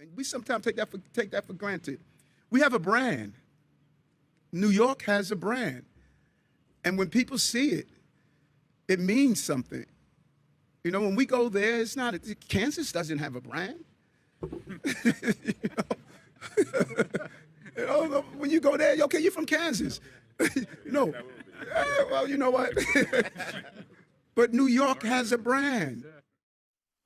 And we sometimes take that for granted. We have a brand. New York has a brand. And when people see it, it means something. You know, when we go there, it's not, Kansas doesn't have a brand. You know, when you go there, okay, you're from Kansas. No. Well, you know what? But New York has a brand.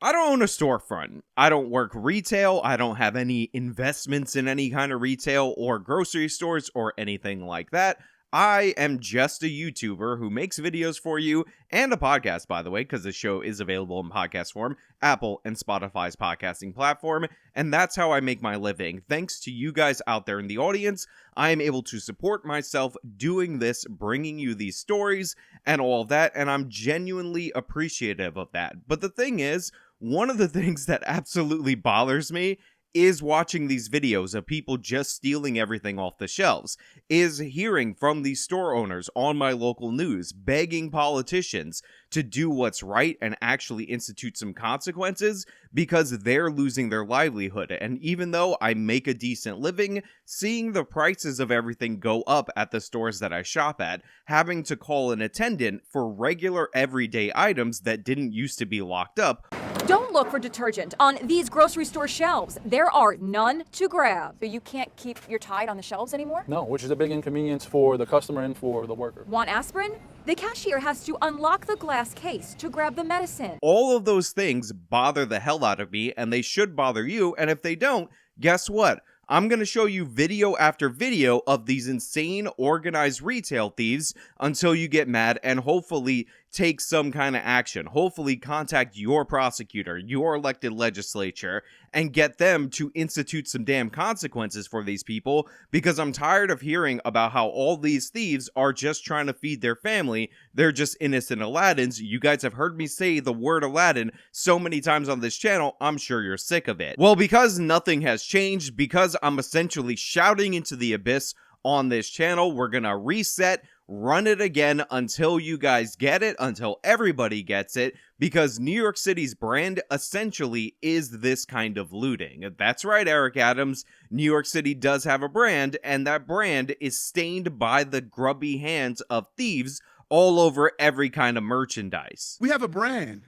I don't own a storefront. I don't work retail. I don't have any investments in any kind of retail or grocery stores or anything like that. I am just a YouTuber who makes videos for you, and a podcast, by the way, because the show is available in podcast form, Apple and Spotify's podcasting platform, and that's how I make my living. Thanks to you guys out there in the audience, I am able to support myself doing this, bringing you these stories and all of that, and I'm genuinely appreciative of that. But the thing is, one of the things that absolutely bothers me is watching these videos of people just stealing everything off the shelves, is hearing from these store owners on my local news, begging politicians to do what's right and actually institute some consequences because they're losing their livelihood. And even though I make a decent living, seeing the prices of everything go up at the stores that I shop at, having to call an attendant for regular everyday items that didn't used to be locked up. Don't look for detergent on these grocery store shelves. There are none to grab. So you can't keep your Tide on the shelves anymore? No, which is a big inconvenience for the customer and for the worker. Want aspirin? The cashier has to unlock the glass case to grab the medicine. All of those things bother the hell out of me, and they should bother you, and if they don't, guess what? I'm going to show you video after video of these insane organized retail thieves until you get mad and hopefully take some kind of action. Hopefully contact your prosecutor, your elected legislature, and get them to institute some damn consequences for these people, because I'm tired of hearing about how all these thieves are just trying to feed their family. They're just innocent Aladdins. You guys have heard me say the word Aladdin so many times on this channel, I'm sure you're sick of it. Well, because nothing has changed, because I'm essentially shouting into the abyss on this channel, we're gonna reset, run it again until you guys get it, until everybody gets it, because New York City's brand essentially is this kind of looting. That's right, Eric Adams, New York City does have a brand, and that brand is stained by the grubby hands of thieves all over every kind of merchandise. We have a brand.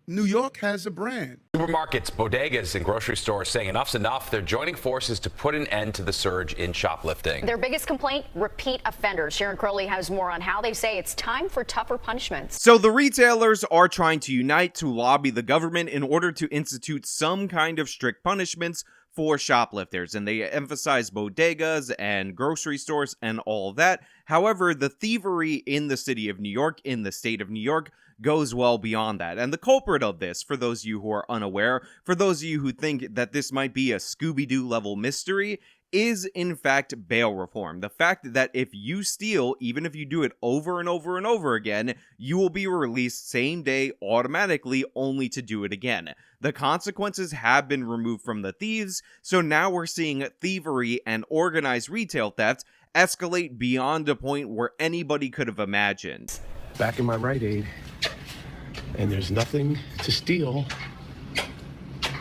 New York has a brand. Supermarkets, bodegas, and grocery stores saying enough's enough. They're joining forces to put an end to the surge in shoplifting. Their biggest complaint, repeat offenders. Sharon Crowley has more on how they say it's time for tougher punishments. So the retailers are trying to unite to lobby the government in order to institute some kind of strict punishments for shoplifters, and they emphasize bodegas and grocery stores and all of that. However, the thievery in the city of New York, in the state of New York, goes well beyond that. And the culprit of this, for those of you who are unaware, for those of you who think that this might be a Scooby-Doo level mystery, is in fact bail reform. The fact that if you steal, even if you do it over and over and over again, you will be released same day automatically, only to do it again. The consequences have been removed from the thieves, so now we're seeing thievery and organized retail theft escalate beyond a point where anybody could have imagined. Back in my Rite Aid, and there's nothing to steal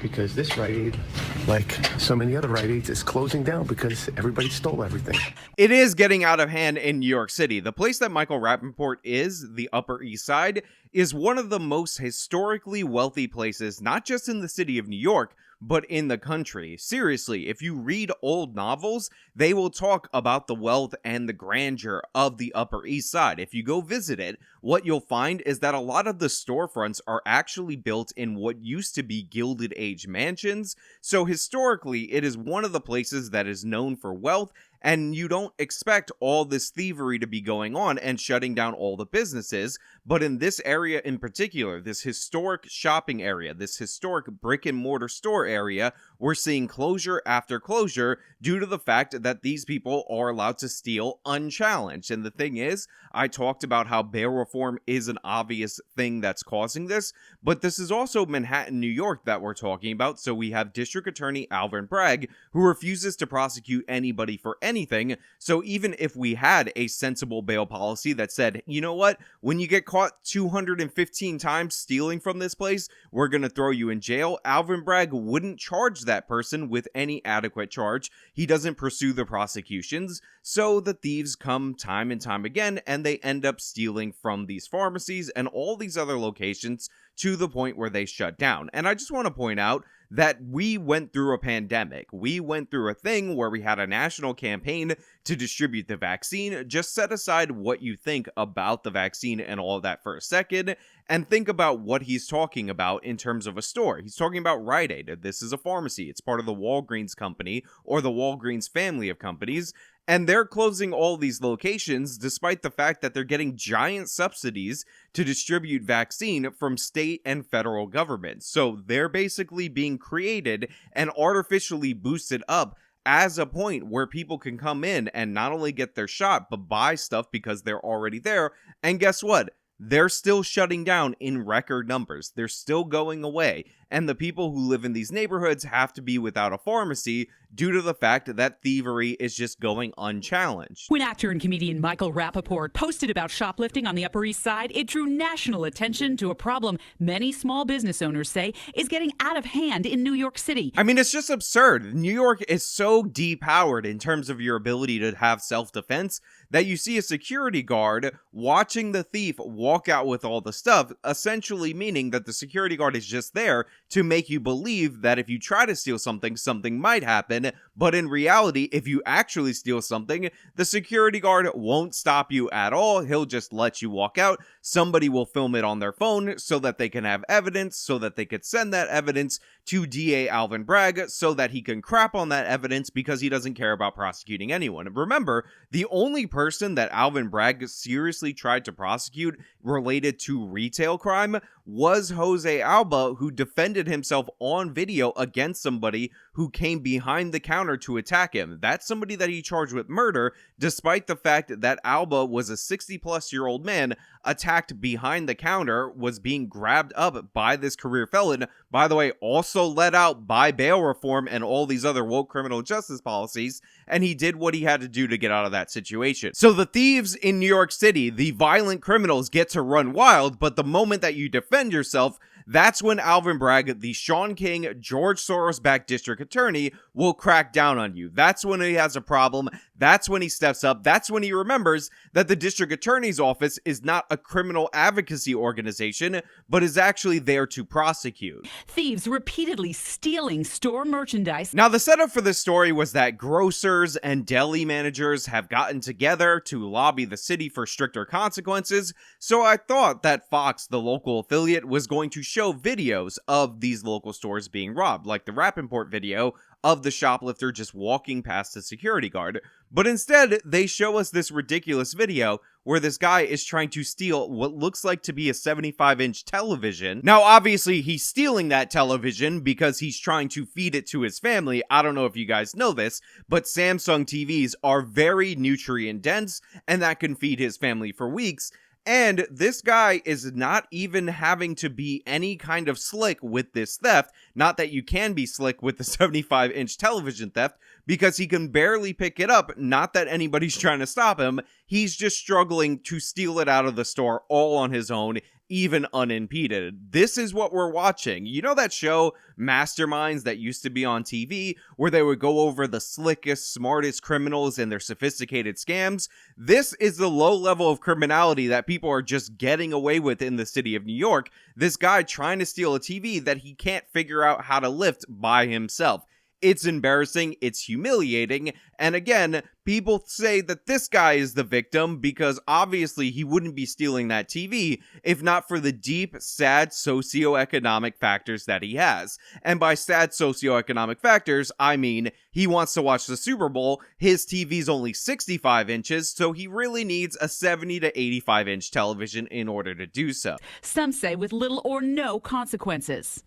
because this Rite Aid, like so many other Rite Aids, is closing down because everybody stole everything. It is getting out of hand in New York City. The place that Michael Rappaport is, the Upper East Side, is one of the most historically wealthy places, not just in the city of New York, but in the country. Seriously, if you read old novels, they will talk about the wealth and the grandeur of the Upper East Side. If you go visit it, what you'll find is that a lot of the storefronts are actually built in what used to be Gilded Age mansions. So historically, it is one of the places that is known for wealth, and you don't expect all this thievery to be going on and shutting down all the businesses. But in this area in particular, this historic shopping area, this historic brick and mortar store area, we're seeing closure after closure due to the fact that these people are allowed to steal unchallenged. And the thing is, I talked about how bail reform is an obvious thing that's causing this, but this is also Manhattan, New York that we're talking about. So we have District Attorney Alvin Bragg, who refuses to prosecute anybody for anything anything. So even if we had a sensible bail policy that said, you know what, when you get caught 215 times stealing from this place, we're going to throw you in jail, Alvin Bragg wouldn't charge that person with any adequate charge. He doesn't pursue the prosecutions. So the thieves come time and time again, and they end up stealing from these pharmacies and all these other locations to the point where they shut down. And I just want to point out that we went through a pandemic. We went through a thing where we had a national campaign to distribute the vaccine. Just set aside what you think about the vaccine and all of that for a second, and think about what he's talking about in terms of a store. He's talking about Rite Aid. This is a pharmacy. It's part of the Walgreens company, or the Walgreens family of companies. And they're closing all these locations despite the fact that they're getting giant subsidies to distribute vaccine from state and federal governments. So they're basically being created and artificially boosted up as a point where people can come in and not only get their shot, but buy stuff because they're already there. And guess what? They're still shutting down in record numbers. They're still going away. And the people who live in these neighborhoods have to be without a pharmacy due to the fact that thievery is just going unchallenged. When actor and comedian Michael Rappaport posted about shoplifting on the Upper East Side, it drew national attention to a problem many small business owners say is getting out of hand in New York City. I mean, it's just absurd. New York is so depowered in terms of your ability to have self-defense that you see a security guard watching the thief walk out with all the stuff, essentially meaning that the security guard is just there to make you believe that if you try to steal something, something might happen. But in reality, if you actually steal something, the security guard won't stop you at all. He'll just let you walk out. Somebody will film it on their phone so that they can have evidence, so that they could send that evidence to DA Alvin Bragg so that he can crap on that evidence because he doesn't care about prosecuting anyone. Remember, the only person that Alvin Bragg seriously tried to prosecute related to retail crime was Jose Alba, who defended himself on video against somebody who came behind the counter to attack him. That's somebody that he charged with murder, despite the fact that Alba was a 60-plus-year-old man attacked behind the counter, was being grabbed up by this career felon, by the way, also let out by bail reform and all these other woke criminal justice policies, and he did what he had to do to get out of that situation. So the thieves in New York City, the violent criminals, get to run wild, but the moment that you defend yourself, that's when Alvin Bragg, the Sean King, George Soros-backed district attorney, will crack down on you. That's when he has a problem. That's when he steps up. That's when he remembers that the district attorney's office is not a criminal advocacy organization, but is actually there to prosecute. Thieves repeatedly stealing store merchandise. Now, the setup for this story was that grocers and deli managers have gotten together to lobby the city for stricter consequences, so I thought that Fox, the local affiliate, was going to show videos of these local stores being robbed, like the Rappaport video of the shoplifter just walking past the security guard. But instead, they show us this ridiculous video where this guy is trying to steal what looks like to be a 75-inch television. Now, obviously, he's stealing that television because he's trying to feed it to his family. I don't know if you guys know this, but Samsung TVs are very nutrient dense, and that can feed his family for weeks. And this guy is not even having to be any kind of slick with this theft. Not that you can be slick with the 75-inch television theft, because he can barely pick it up. Not that anybody's trying to stop him. He's just struggling to steal it out of the store all on his own, even unimpeded. This is what we're watching. You know that show, Masterminds, that used to be on TV, where they would go over the slickest, smartest criminals and their sophisticated scams? This is the low level of criminality that people are just getting away with in the city of New York. This guy trying to steal a TV that he can't figure out how to lift by himself. It's embarrassing, it's humiliating, and again, people say that this guy is the victim because obviously he wouldn't be stealing that TV if not for the deep, sad socioeconomic factors that he has. And by sad socioeconomic factors, I mean he wants to watch the Super Bowl, his TV's only 65 inches, so he really needs a 70 to 85-inch television in order to do so. Some say with little or no consequences.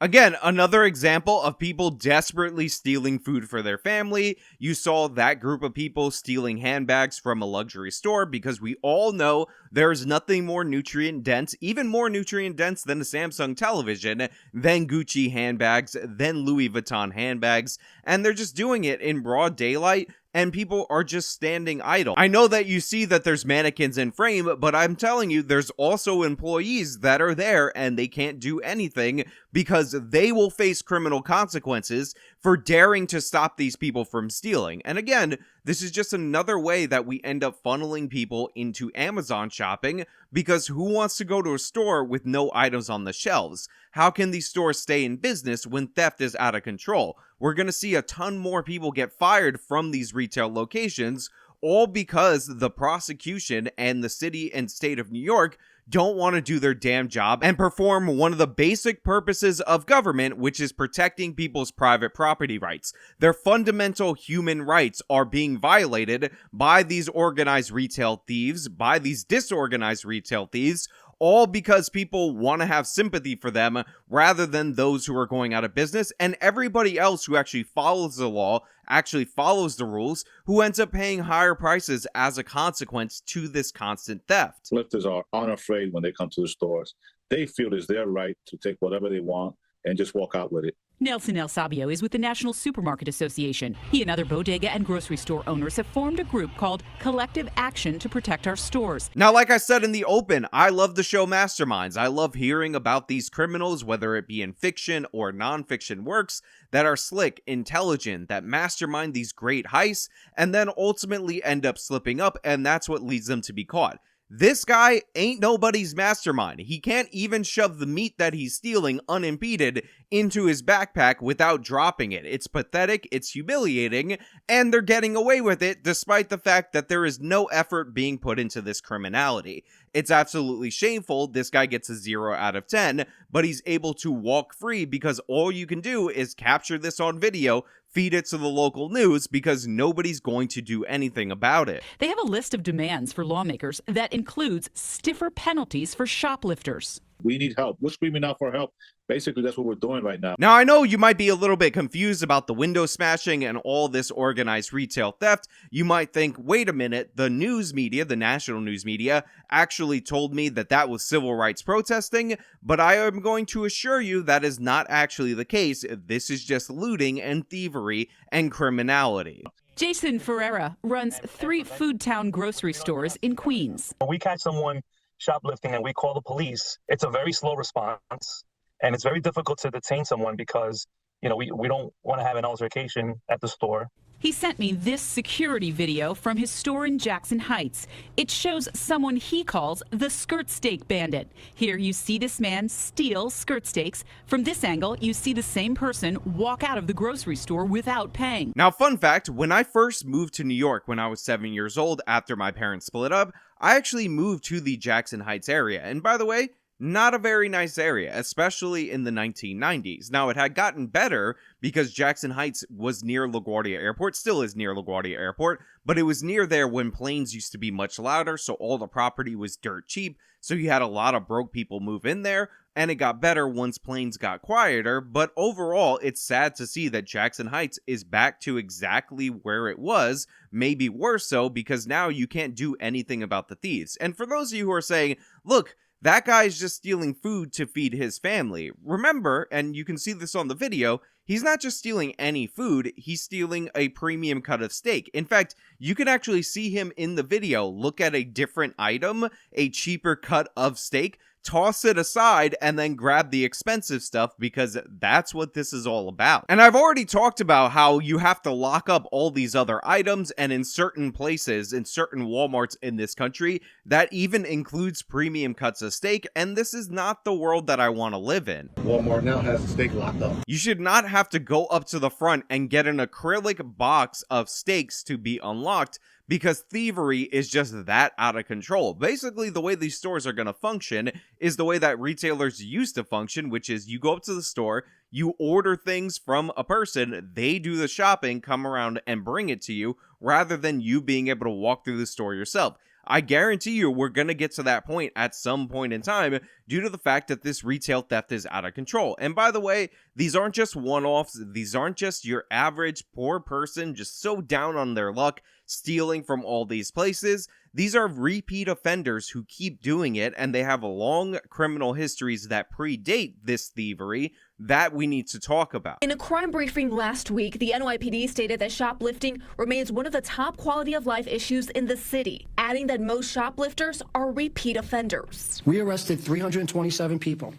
Again, another example of people desperately stealing food for their family. You saw that group of people stealing handbags from a luxury store because we all know There is nothing more nutrient dense, even more nutrient dense than a Samsung television, than Gucci handbags, than Louis Vuitton handbags, and they're just doing it in broad daylight, and people are just standing idle. I know that you see that there's mannequins in frame, but I'm telling you, there's also employees that are there and they can't do anything because they will face criminal consequences for daring to stop these people from stealing. And again, this is just another way that we end up funneling people into Amazon shopping, because who wants to go to a store with no items on the shelves? How can these stores stay in business when theft is out of control? We're going to see a ton more people get fired from these retail locations, all because the prosecution and the city and state of New York don't want to do their damn job and perform one of the basic purposes of government, which is protecting people's private property rights. Their fundamental human rights are being violated by these organized retail thieves, by these disorganized retail thieves, all because people want to have sympathy for them rather than those who are going out of business, and everybody else who actually follows the law, actually follows the rules, who ends up paying higher prices as a consequence to this constant theft. Lifters are unafraid when they come to the stores. They feel it's their right to take whatever they want and just walk out with it. Nelson El Sabio is with the National Supermarket Association. He and other bodega and grocery store owners have formed a group called Collective Action to Protect Our Stores. Now, like I said in the open, I love the show Masterminds. I love hearing about these criminals, whether it be in fiction or nonfiction works, that are slick, intelligent, that mastermind these great heists, and then ultimately end up slipping up, and that's what leads them to be caught. This guy ain't nobody's mastermind. He can't even shove the meat that he's stealing unimpeded into his backpack without dropping it. It's pathetic, it's humiliating, and they're getting away with it despite the fact that there is no effort being put into this criminality. It's absolutely shameful. This guy gets a 0 out of 10, but he's able to walk free because all you can do is capture this on video, feed it to the local news, because nobody's going to do anything about it. They have a list of demands for lawmakers that includes stiffer penalties for shoplifters. We need help. We're screaming out for help. Basically, that's what we're doing right now. Now, I know you might be a little bit confused about the window smashing and all this organized retail theft. You might think, wait a minute, the news media, the national news media, actually told me that that was civil rights protesting, but I am going to assure you that is not actually the case. This is just looting and thievery and criminality. Jason Ferreira runs 3 Food Town grocery stores in Queens. When we catch someone shoplifting and we call the police, it's a very slow response, and it's very difficult to detain someone because, you know, we don't want to have an altercation at the store. He sent me this security video from his store in Jackson Heights. It shows someone he calls the skirt steak bandit. Here you see this man steal skirt steaks. From this angle, you see the same person walk out of the grocery store without paying. Now, fun fact, when I first moved to New York when I was 7 years old after my parents split up, I actually moved to the Jackson Heights area. And by the way, not a very nice area, especially in the 1990s. Now, it had gotten better because Jackson Heights was near LaGuardia Airport, still is near LaGuardia Airport, but it was near there when planes used to be much louder, so all the property was dirt cheap, so you had a lot of broke people move in there, and it got better once planes got quieter. But overall, it's sad to see that Jackson Heights is back to exactly where it was, maybe worse so, because now you can't do anything about the thieves. And for those of you who are saying, look, that guy's just stealing food to feed his family. Remember, and you can see this on the video, he's not just stealing any food, he's stealing a premium cut of steak. In fact, you can actually see him in the video look at a different item, a cheaper cut of steak, toss it aside, and then grab the expensive stuff, because that's what this is all about. And I've already talked about how you have to lock up all these other items, and in certain places, in certain Walmarts in this country, that even includes premium cuts of steak, and this is not the world that I want to live in. Walmart now has the steak locked up. You should not have to go up to the front and get an acrylic box of steaks to be unlocked, because thievery is just that out of control. Basically, the way these stores are going to function is the way that retailers used to function, which is you go up to the store, you order things from a person, they do the shopping, come around and bring it to you, rather than you being able to walk through the store yourself. I guarantee you we're going to get to that point at some point in time due to the fact that this retail theft is out of control. And by the way, these aren't just one-offs. These aren't just your average poor person just so down on their luck stealing from all these places. These are repeat offenders who keep doing it, and they have long criminal histories that predate this thievery that we need to talk about. In a crime briefing last week, the NYPD stated that shoplifting remains one of the top quality of life issues in the city, adding that most shoplifters are repeat offenders. We arrested 327 people.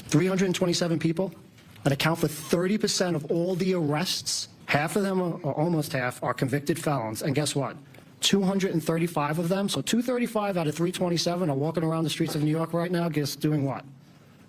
327 people that account for 30% of all the arrests. Half of them, or almost half, are convicted felons. And guess what? 235 of them, so 235 out of 327 are walking around the streets of New York right now, just doing what?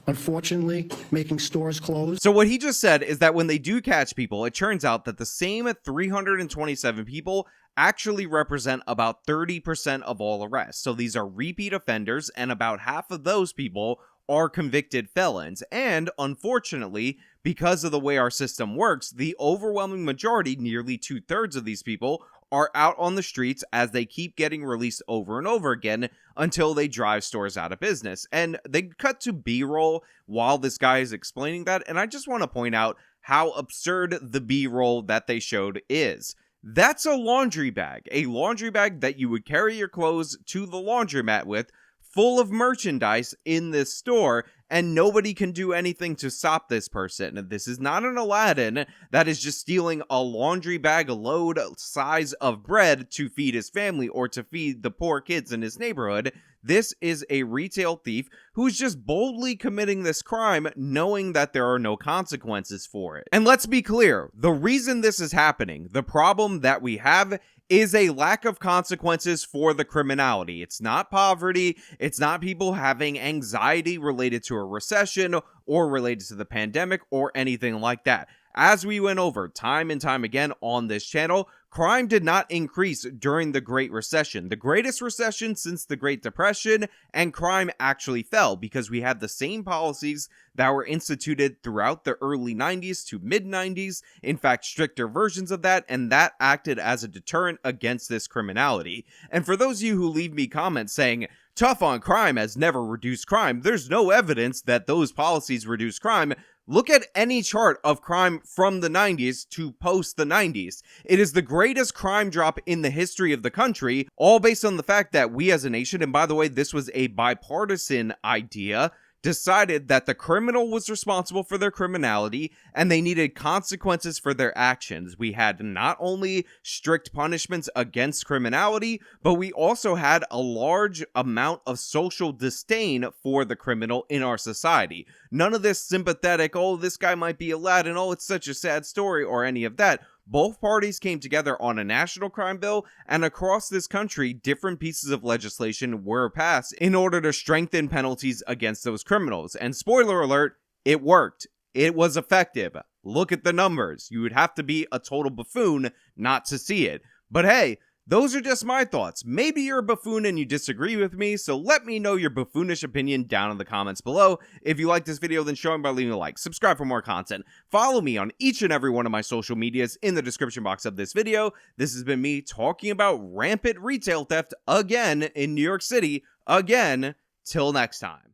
Unfortunately, making stores close. So what he just said is that when they do catch people, it turns out that the same 327 people actually represent about 30% of all arrests. So these are repeat offenders, and about half of those people are convicted felons. And unfortunately, because of the way our system works, the overwhelming majority, nearly 2/3 of these people, are out on the streets as they keep getting released over and over again until they drive stores out of business. And they cut to B-roll while this guy is explaining that, and I just want to point out how absurd the B-roll that they showed is. That's a laundry bag that you would carry your clothes to the laundromat with, full of merchandise in this store, and nobody can do anything to stop this person. This is not an Aladdin that is just stealing a laundry bag load size of bread to feed his family or to feed the poor kids in his neighborhood. This is a retail thief who's just boldly committing this crime knowing that there are no consequences for it. And let's be clear, the reason this is happening, the problem that we have, is a lack of consequences for the criminality. It's not poverty, it's not people having anxiety related to a recession or related to the pandemic or anything like that. As we went over time and time again on this channel, crime did not increase during the Great Recession, the greatest recession since the Great Depression, and crime actually fell because we had the same policies that were instituted throughout the early 90s to mid-90s, in fact stricter versions of that, and that acted as a deterrent against this criminality. And for those of you who leave me comments saying, tough on crime has never reduced crime, there's no evidence that those policies reduce crime. Look at any chart of crime from the 90s to post the 90s. It is the greatest crime drop in the history of the country, all based on the fact that we as a nation, and by the way, this was a bipartisan idea, decided that the criminal was responsible for their criminality and they needed consequences for their actions. We had not only strict punishments against criminality, but we also had a large amount of social disdain for the criminal in our society. None of this sympathetic, oh, this guy might be Aladdin, oh, it's such a sad story, or any of that. Both parties came together on a national crime bill, and across this country, different pieces of legislation were passed in order to strengthen penalties against those criminals. And spoiler alert, it worked. It was effective. Look at the numbers. You would have to be a total buffoon not to see it. But hey, those are just my thoughts. Maybe you're a buffoon and you disagree with me, so let me know your buffoonish opinion down in the comments below. If you like this video, then show me by leaving a like. Subscribe for more content. Follow me on each and every one of my social medias in the description box of this video. This has been me talking about rampant retail theft again in New York City. Again, till next time.